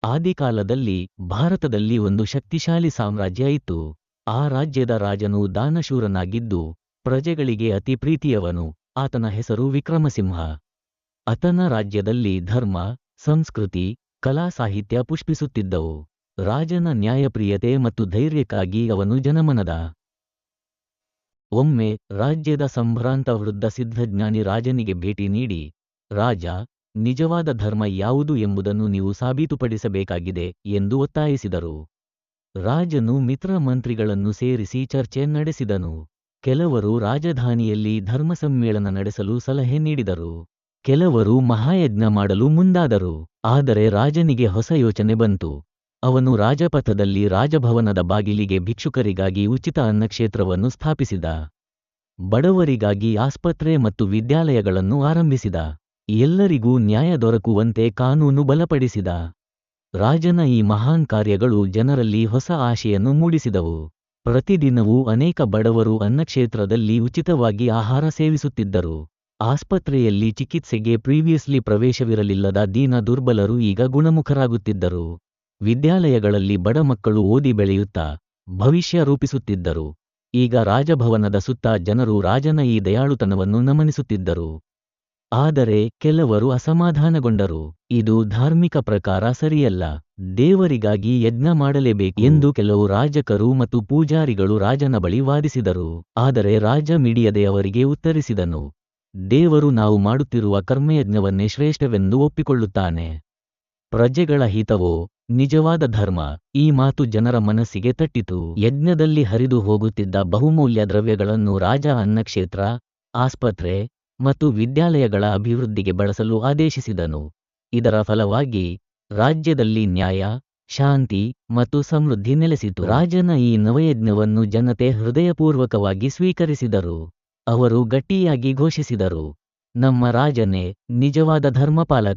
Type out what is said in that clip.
ಆದಿಕಾಲದಲ್ಲಿ ಭಾರತದಲ್ಲಿ ಒಂದು ಶಕ್ತಿಶಾಲಿ ಸಾಮ್ರಾಜ್ಯ ಇತ್ತು. ಆ ರಾಜ್ಯದ ರಾಜನು ದಾನಶೂರನಾಗಿದ್ದು ಪ್ರಜೆಗಳಿಗೆ ಅತಿ ಪ್ರೀತಿಯವನು. ಆತನ ಹೆಸರು ವಿಕ್ರಮಸಿಂಹ. ಆತನ ರಾಜ್ಯದಲ್ಲಿ ಧರ್ಮ, ಸಂಸ್ಕೃತಿ, ಕಲಾ ಸಾಹಿತ್ಯ ಪುಷ್ಪಿಸುತ್ತಿದ್ದವು. ರಾಜನ ನ್ಯಾಯಪ್ರಿಯತೆ ಮತ್ತು ಧೈರ್ಯಕ್ಕಾಗಿ ಅವನು ಜನಮನದ. ಒಮ್ಮೆ ರಾಜ್ಯದ ಸಂಭ್ರಾಂತ ವೃದ್ಧ ಸಿದ್ಧಜ್ಞಾನಿ ರಾಜನಿಗೆ ಭೇಟಿ ನೀಡಿ, ರಾಜ, ನಿಜವಾದ ಧರ್ಮ ಯಾವುದು ಎಂಬುದನ್ನು ನೀವು ಸಾಬೀತುಪಡಿಸಬೇಕಾಗಿದೆ ಎಂದು ಒತ್ತಾಯಿಸಿದರು. ರಾಜನು ಮಿತ್ರ ಮಂತ್ರಿಗಳನ್ನು ಸೇರಿಸಿ ಚರ್ಚೆ ನಡೆಸಿದನು. ಕೆಲವರು ರಾಜಧಾನಿಯಲ್ಲಿ ಧರ್ಮ ಸಮ್ಮೇಳನ ನಡೆಸಲು ಸಲಹೆ ನೀಡಿದರು. ಕೆಲವರು ಮಹಾಯಜ್ಞ ಮಾಡಲು ಮುಂದಾದರು. ಆದರೆ ರಾಜನಿಗೆ ಹೊಸ ಯೋಚನೆ ಬಂತು. ಅವನು ರಾಜಪಥದಲ್ಲಿ ರಾಜಭವನದ ಬಾಗಿಲಿಗೆ ಭಿಕ್ಷುಕರಿಗಾಗಿ ಉಚಿತ ಅನ್ನಕ್ಷೇತ್ರವನ್ನು ಸ್ಥಾಪಿಸಿದ. ಬಡವರಿಗಾಗಿ ಆಸ್ಪತ್ರೆ ಮತ್ತು ವಿದ್ಯಾಲಯಗಳನ್ನು ಆರಂಭಿಸಿದ. ಎಲ್ಲರಿಗೂ ನ್ಯಾಯ ದೊರಕುವಂತೆ ಕಾನೂನು ಬಲಪಡಿಸಿದ. ರಾಜನ ಈ ಮಹಾನ್ ಕಾರ್ಯಗಳು ಜನರಲ್ಲಿ ಹೊಸ ಆಶೆಯನ್ನು ಮೂಡಿಸಿದವು. ಪ್ರತಿದಿನವೂ ಅನೇಕ ಬಡವರು ಅನ್ನಕ್ಷೇತ್ರದಲ್ಲಿ ಉಚಿತವಾಗಿ ಆಹಾರ ಸೇವಿಸುತ್ತಿದ್ದರು. ಆಸ್ಪತ್ರೆಯಲ್ಲಿ ಚಿಕಿತ್ಸೆಗೆ ಪ್ರೀವಿಯಸ್ಲಿ ಪ್ರವೇಶವಿರಲಿಲ್ಲದ ದೀನ ದುರ್ಬಲರು ಈಗ ಗುಣಮುಖರಾಗುತ್ತಿದ್ದರು. ವಿದ್ಯಾಲಯಗಳಲ್ಲಿ ಬಡ ಮಕ್ಕಳು ಓದಿ ಬೆಳೆಯುತ್ತಾ ಭವಿಷ್ಯ ರೂಪಿಸುತ್ತಿದ್ದರು. ಈಗ ರಾಜಭವನದ ಸುತ್ತ ಜನರು ರಾಜನ ಈ ದಯಾಳುತನವನ್ನು ನಮನಿಸುತ್ತಿದ್ದರು. ಆದರೆ ಕೆಲವರು ಅಸಮಾಧಾನಗೊಂಡರು. ಇದು ಧಾರ್ಮಿಕ ಪ್ರಕಾರ ಸರಿಯಲ್ಲ. ದೇವರಿಗಾಗಿ ಯಜ್ಞ ಮಾಡಲೇಬೇಕು ಎಂದು ಕೆಲವು ರಾಜಕರು ಮತ್ತು ಪೂಜಾರಿಗಳು ರಾಜನ ಬಳಿ ವಾದಿಸಿದರು. ಆದರೆ ರಾಜ ಮಿಡಿಯದೆ ಅವರಿಗೆ ಉತ್ತರಿಸಿದನು, ದೇವರು ನಾವು ಮಾಡುತ್ತಿರುವ ಕರ್ಮಯಜ್ಞವನ್ನೇ ಶ್ರೇಷ್ಠವೆಂದು ಒಪ್ಪಿಕೊಳ್ಳುತ್ತಾನೆ. ಪ್ರಜೆಗಳ ಹಿತವೋ ನಿಜವಾದ ಧರ್ಮ. ಈ ಮಾತು ಜನರ ಮನಸ್ಸಿಗೆ ತಟ್ಟಿತು. ಯಜ್ಞದಲ್ಲಿ ಹರಿದು ಹೋಗುತ್ತಿದ್ದ ಬಹುಮೂಲ್ಯ ದ್ರವ್ಯಗಳನ್ನು ರಾಜ ಅನ್ನಕ್ಷೇತ್ರ, ಆಸ್ಪತ್ರೆ ಮತ್ತು ವಿದ್ಯಾಲಯಗಳ ಅಭಿವೃದ್ಧಿಗೆ ಬಳಸಲು ಆದೇಶಿಸಿದನು. ಇದರ ಫಲವಾಗಿ ರಾಜ್ಯದಲ್ಲಿ ನ್ಯಾಯ, ಶಾಂತಿ ಮತ್ತು ಸಮೃದ್ಧಿ ನೆಲೆಸಿತು. ರಾಜನ ಈ ನವಯಜ್ಞವನ್ನು ಜನತೆ ಹೃದಯಪೂರ್ವಕವಾಗಿ ಸ್ವೀಕರಿಸಿದರು. ಅವರು ಗಟ್ಟಿಯಾಗಿ ಘೋಷಿಸಿದರು, ನಮ್ಮ ರಾಜನೇ ನಿಜವಾದ ಧರ್ಮಪಾಲಕ.